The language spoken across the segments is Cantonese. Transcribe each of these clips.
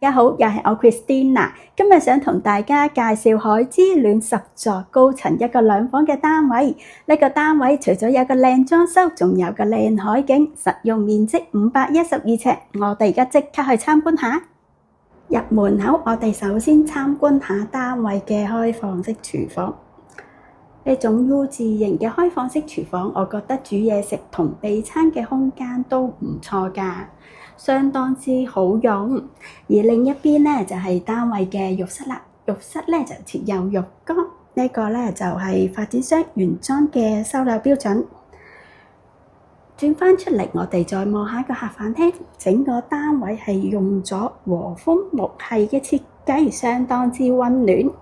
大家好，又係我 Christina， 今日想同大家介紹海之戀10座高層一個兩房嘅單位。呢個單位除咗有個靚裝修，仲有個靚海景，實用面積512尺。我哋而家即刻去參觀下。入門口，我哋首先參觀下單位嘅開放式廚房。呢種 U 字型嘅開放式廚房，我覺得煮嘢食同備餐嘅空間都唔錯㗎，相當之好用。而另一邊呢，就係單位嘅浴室啦，浴室呢就設有浴缸，呢個呢就係發展商原裝嘅收納標準。轉翻出嚟，我哋再望下個客飯廳，整個單位係用咗和風木系嘅設計，相當之溫暖。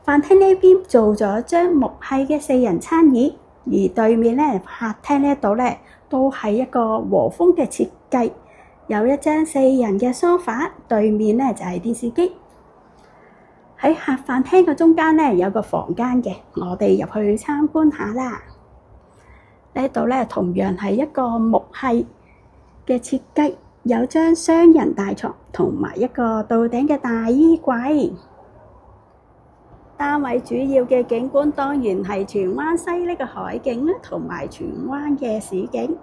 飯廳呢邊做咗張木系嘅4人餐椅，而對面呢客廳呢度呢都係一個和風嘅設計，有一張4人嘅梳化，對面呢就係電視機。喺客飯廳嘅中間呢有個房間嘅，我哋入去參觀下啦。呢度呢同樣係一個木系嘅設計，有張雙人大床同埋一個到頂嘅大衣櫃。單位主要嘅景觀當然係荃灣西呢個海景啦，同埋荃灣嘅市景。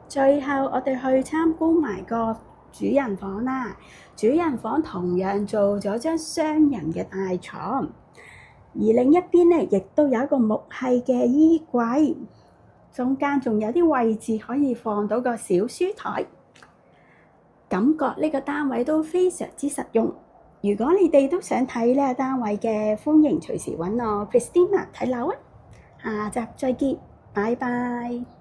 最後我哋去參觀埋個主人房啦。主人房同樣做咗張雙人嘅大床，而另一邊呢亦都有一個木系嘅衣櫃，中間仲有啲位置可以放到個小書台，感覺呢個單位都非常之實用。如果你哋都想睇呢個單位嘅，歡迎隨時揾我 Christina 睇樓啊！下集再見，拜拜。